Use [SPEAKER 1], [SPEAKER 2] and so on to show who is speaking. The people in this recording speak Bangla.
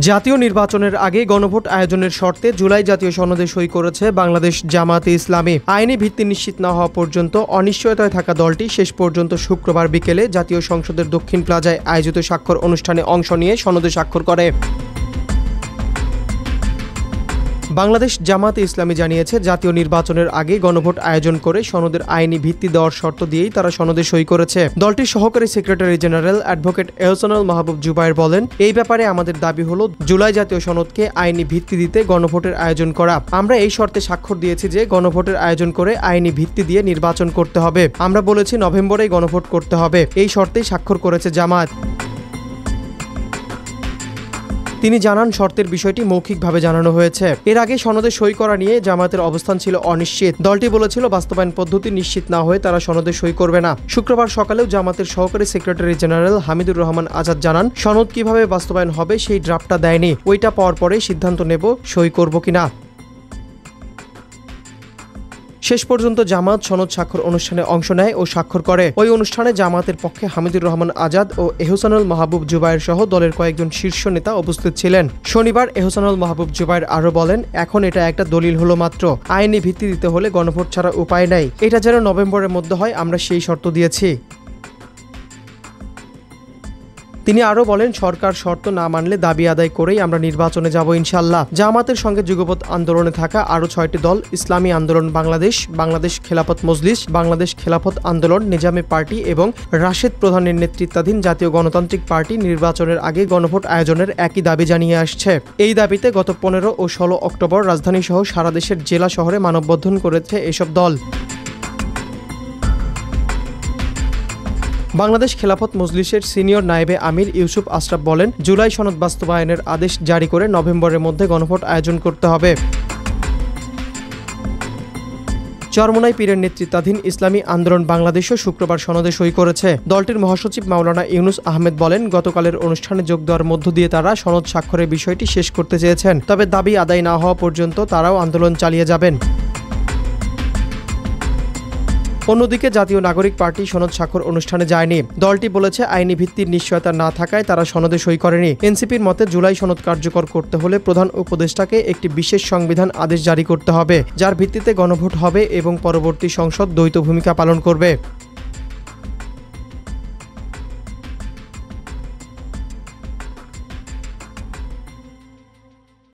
[SPEAKER 1] জাতীয় নির্বাচনের আগে গণভোট আয়োজনের শর্তে জুলাই জাতীয় সনদে সই করেছে বাংলাদেশ জামায়াতে ইসলামী। আইনি ভিত্তি নিশ্চিত না হওয়া পর্যন্ত অনিশ্চয়তায় থাকা দলটি শেষ পর্যন্ত শুক্রবার বিকেলে জাতীয় সংসদের দক্ষিণ প্লাজায় আয়োজিত স্বাক্ষর অনুষ্ঠানে অংশ নিয়ে সনদে স্বাক্ষর করে। বাংলাদেশ জামায়াতে ইসলামী জানিয়েছে, জাতীয় নির্বাচনের আগে গণভোট আয়োজন করে সনদের আইনি ভিত্তি দেওয়ার শর্ত দিয়েই তারা সনদে সই করেছে। দলটির সহকারী সেক্রেটারি জেনারেল অ্যাডভোকেট এহসানুল মাহবুব জুবায়ের বলেন, এই ব্যাপারে আমাদের দাবি হলো জুলাই জাতীয় সনদকে আইনি ভিত্তি দিতে গণভোটের আয়োজন করা। আমরা এই শর্তে স্বাক্ষর দিয়েছি যে গণভোটের আয়োজন করে আইনি ভিত্তি দিয়ে নির্বাচন করতে হবে। আমরা বলেছি নভেম্বরেই গণভোট করতে হবে। এই শর্তেই স্বাক্ষর করেছে জামায়াত। তিনি জানান, শর্তের বিষয়টি মৌখিকভাবে জানানো হয়েছে। এর আগে সনদে সই করা নিয়ে জামায়াতের অবস্থান ছিল অনিশ্চিত। দলটি বলেছিল বাস্তবায়ন পদ্ধতি নিশ্চিত না হয়ে তারা সনদে সই করবে না। শুক্রবার সকালেও জামায়াতের সহকারী সেক্রেটারি জেনারেল হামিদুর রহমান আজাদ জানান, সনদ কিভাবে বাস্তবায়ন হবে সেই ড্রাফটটা দেয়নি। ওইটা পাওয়ার পরেই সিদ্ধান্ত নেব সই করব কিনা। শেষ পর্যন্ত জামায়াত সনদ স্বাক্ষর অনুষ্ঠানে অংশ নেয় ও স্বাক্ষর করে। ওই অনুষ্ঠানে জামায়াতের পক্ষে হামিদুর রহমান আজাদ ও এহসানুল মাহবুব জুবায়ের সহ দলের কয়েকজন শীর্ষ নেতা উপস্থিত ছিলেন। শনিবার এহসানুল মাহবুব জুবায়ের আরও বলেন, এখন এটা একটা দলিল হলো মাত্র। আইনি ভিত্তি দিতে হলে গণভোট ছাড়া উপায় নাই। এটা যেন নভেম্বরের মধ্যে হয়, আমরা সেই শর্ত দিয়েছি। তিনি আরও বলেন, সরকার শর্ত না মানলে দাবি আদায় করেই আমরা নির্বাচনে যাব ইনশাল্লাহ। জামায়াতের সঙ্গে যুগপৎ আন্দোলনে থাকা আরও 6টি দল ইসলামী আন্দোলন বাংলাদেশ, বাংলাদেশ খেলাফত মজলিস, বাংলাদেশ খেলাফত আন্দোলন, নিজামী পার্টি এবং রাশেদ প্রধানের নেতৃত্বাধীন জাতীয় গণতান্ত্রিক পার্টি নির্বাচনের আগে গণভোট আয়োজনের একই দাবি জানিয়ে আসছে। এই দাবিতে গত 15 ও 16 অক্টোবর রাজধানীসহ সারা দেশের জেলা শহরে মানববন্ধন করেছে এসব দল। বাংলাদেশ খেলাফত মজলিসের সিনিয়র নায়েবে আমির ইউসুফ আশরাফ বলেন, জুলাই সনদ বাস্তবায়নের আদেশ জারি করে নভেম্বরের মধ্যে গণভোট আয়োজন করতে হবে। চরমোনাই পীরের নেতৃত্বাধীন ইসলামী আন্দোলন বাংলাদেশও শুক্রবার সনদে সই করেছে। দলটির মহাসচিব মাওলানা ইউনুস আহমেদ বলেন, গতকালের অনুষ্ঠানে যোগ দেওয়ার মধ্য দিয়ে তারা সনদ স্বাক্ষরের বিষয়টি শেষ করতে চেয়েছেন। তবে দাবি আদায় না হওয়া পর্যন্ত তারাও আন্দোলন চালিয়ে যাবেন। অন্যদিকে জাতীয় নাগরিক পার্টি সনদ স্বাক্ষর অনুষ্ঠানে যায়নি। দলটি বলেছে, আইনি ভিত্তির নিশ্চয়তা না থাকায় তারা সনদে সই করেনি। এনসিপির মতে, জুলাই সনদ কার্যকর করতে হলে প্রধান উপদেষ্টাকে একটি বিশেষ সংবিধান আদেশ জারি করতে হবে, যার ভিত্তিতে গণভোট হবে এবং পরবর্তী সংসদ দ্বৈত ভূমিকা পালন করবে।